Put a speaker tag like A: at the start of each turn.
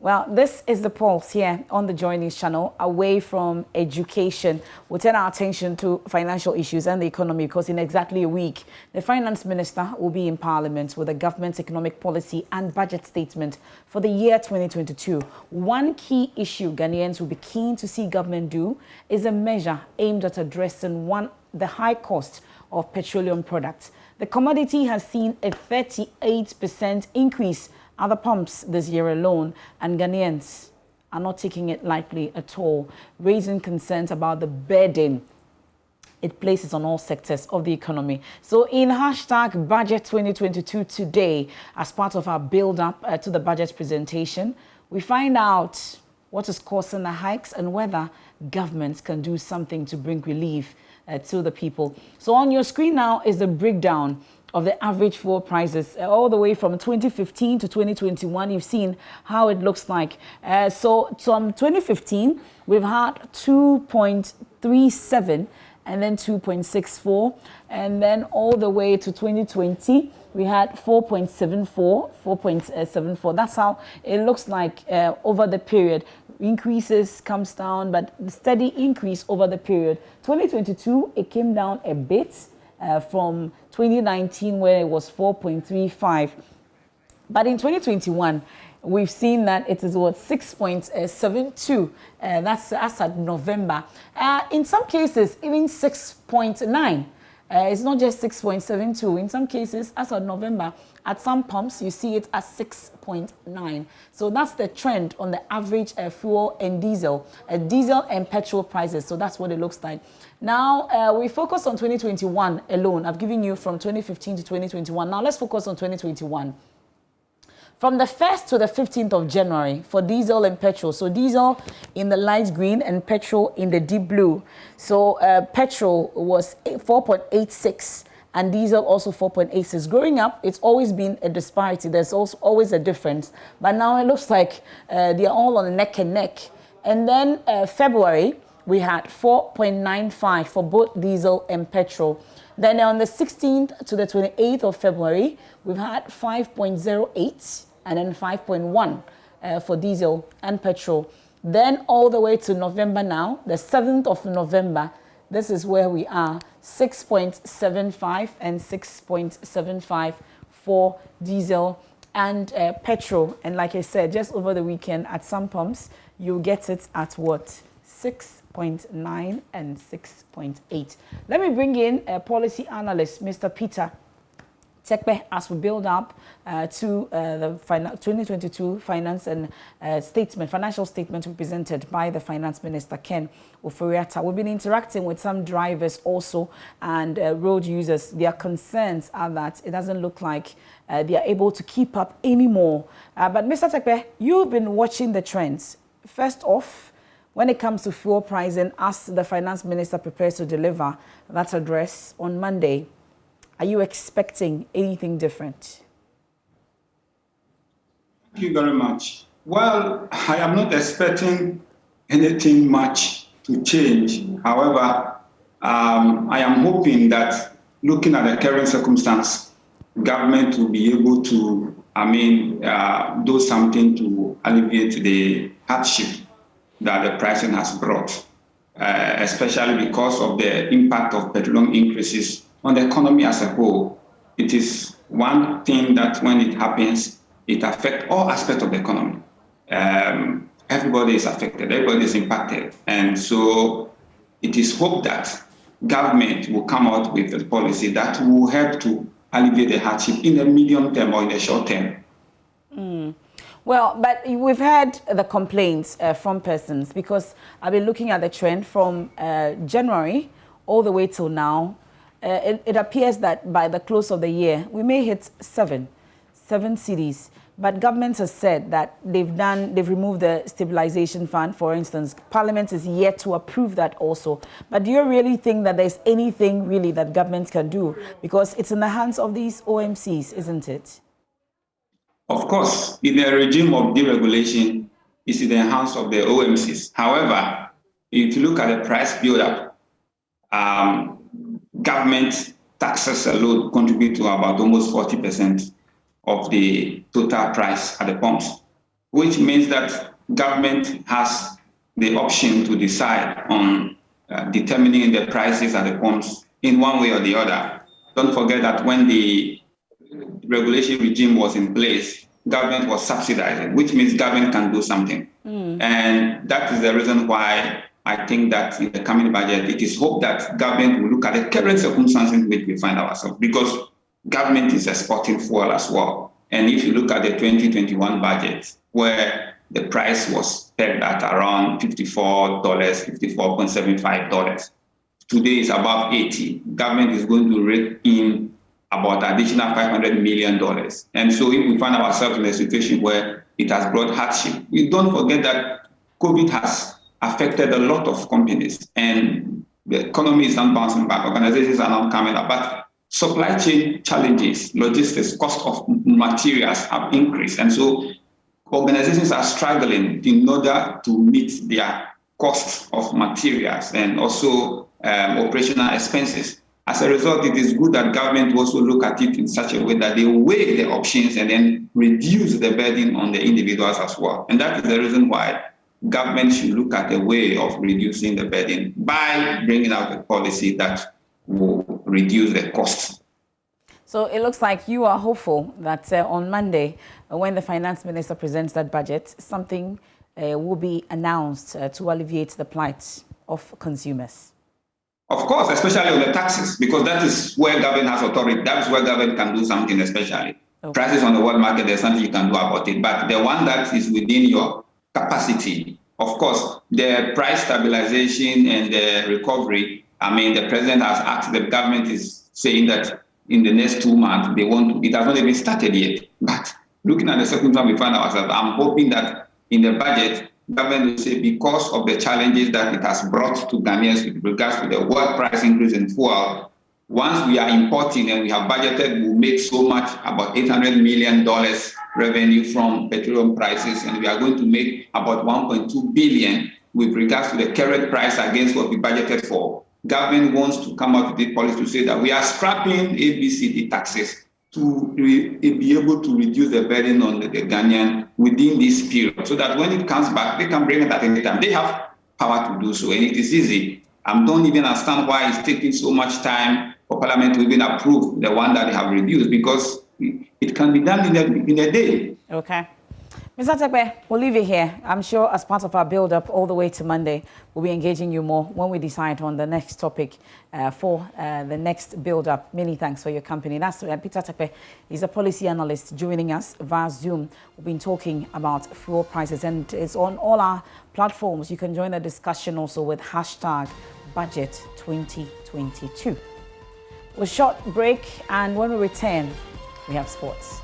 A: Well, this is the pulse here on the JoyNews channel. Away from education, we'll turn our attention to financial issues and the economy, because in exactly a week, the finance minister will be in Parliament with the government's economic policy and budget statement for the year 2022. One key issue Ghanaians will be keen to see government do is a measure aimed at addressing the high cost of petroleum products. The commodity has seen a 38% increase at the pumps this year alone, and Ghanaians are not taking it lightly at all, raising concerns about the burden it places on all sectors of the economy. So in hashtag Budget 2022 today, as part of our build-up to the budget presentation, we find out what is causing the hikes and whether governments can do something to bring relief to the people. So on your screen now is the breakdown of the average fuel prices all the way from 2015 to 2021. You've seen how it looks like. So from 2015, we've had 2.37 and then 2.64. And then all the way to 2020, we had 4.74. That's how it looks like over the period. Increases, comes down, but steady increase over the period. 2022, it came down a bit from 2019, where it was 4.35. But in 2021, we've seen that it is what 6.72. That's as at November. In some cases, even 6.9. It's not just 6.72. In some cases, as of November, at some pumps, you see it at 6.9. So that's the trend on the average fuel and diesel and petrol prices. So that's what it looks like. Now, we focus on 2021 alone. I've given you from 2015 to 2021. Now, let's focus on 2021. From the 1st to the 15th of January for diesel and petrol. So diesel in the light green and petrol in the deep blue. So petrol was 4.86 and diesel also 4.86. Growing up, it's always been a disparity. There's also always a difference. But now it looks like they're all on neck and neck. And then February, we had 4.95 for both diesel and petrol. Then on the 16th to the 28th of February, we've had 5.08 and then 5.1 for diesel and petrol. Then all the way to November now, the 7th of November, this is where we are, 6.75 and 6.75 for diesel and petrol. And like I said, just over the weekend at some pumps, you'll get it at what? 6.9 and 6.8. Let me bring in a policy analyst, Mr. Peter Tekpe, as we build up to the 2022 finance and financial statement presented by the Finance Minister, Ken Ofori-Atta. We've been interacting with some drivers also and road users. Their concerns are that it doesn't look like they are able to keep up anymore. But Mr. Tekpe, you've been watching the trends. First off, when it comes to fuel pricing, as the Finance Minister prepares to deliver that address on Monday, are you expecting anything different?
B: Thank you very much. Well, I am not expecting anything much to change. However, I am hoping that looking at the current circumstance, government will be able to, do something to alleviate the hardship that the pricing has brought, especially because of the impact of petroleum increases on the economy as a whole. It is one thing that when it happens, it affects all aspects of the economy. Everybody is affected, everybody is impacted. And so it is hoped that government will come out with a policy that will help to alleviate the hardship in the medium term or in the short term.
A: Well, but we've heard the complaints from persons, because I've been looking at the trend from January all the way till now. It appears that by the close of the year, we may hit seven cities. But government has said that they've removed the stabilization fund, for instance. Parliament is yet to approve that also. But do you really think that there's anything really that government can do? Because it's in the hands of these OMCs, isn't it?
B: Of course, in a regime of deregulation, it's in the hands of the OMCs. However, if you look at the price build-up, government taxes alone contribute to about almost 40% of the total price at the pumps. which means that government has the option to decide on determining the prices at the pumps in one way or the other. Don't forget that when the regulation regime was in place, government was subsidizing, which means government can do something. And that is the reason why I think that in the coming budget, it is hoped that government will look at the current circumstances in which we find ourselves, because government is exporting fuel as well. And if you look at the 2021 budget, where the price was pegged at around $54, $54.75, today is above 80. Government is going to rake in about additional $500 million. And so if we find ourselves in a situation where it has brought hardship, we don't forget that COVID has affected a lot of companies and the economy is not bouncing back. Organizations are not coming up. But supply chain challenges, logistics, cost of materials have increased. And so organizations are struggling in order to meet their costs of materials and also operational expenses. As a result, it is good that government also look at it in such a way that they weigh the options and then reduce the burden on the individuals as well. And that is the reason why government should look at a way of reducing the burden by bringing out a policy that will reduce the costs.
A: So it looks like you are hopeful that on Monday, when the finance minister presents that budget, something will be announced to alleviate the plight of consumers.
B: Of course, especially on the taxes, because that is where government has authority. That is where government can do something, especially. Okay. Prices on the world market, there's something you can do about it. But the one that is within your capacity, of course, the price stabilization and the recovery, I mean, the president has asked, the government is saying that in the next 2 months, they want to, it has not even started yet. But looking at the circumstance we find ourselves, I'm hoping that in the budget, government will say because of the challenges that it has brought to Ghanaians with regards to the world price increase in fuel, once we are importing and we have budgeted, we'll make so much, about $800 million revenue from petroleum prices, and we are going to make about 1.2 billion with regards to the current price against what we budgeted for. Government wants to come out with a policy to say that we are scrapping ABCD taxes to be able to reduce the burden on the Ghanaian within this period, so that when it comes back, they can bring it at any time. They have power to do so, and it is easy. I don't even understand why it's taking so much time for Parliament to even approve the one that they have reduced, because it can be done in a day.
A: Okay. Mr. Tekpe, we'll leave it here. I'm sure as part of our build-up all the way to Monday, we'll be engaging you more when we decide on the next topic for the next build-up. Many thanks for your company. That's Peter Tekpe. He's a policy analyst joining us via Zoom. We've been talking about fuel prices, and it's on all our platforms. You can join the discussion also with #Budget2022. We'll short break, and when we return, we have sports.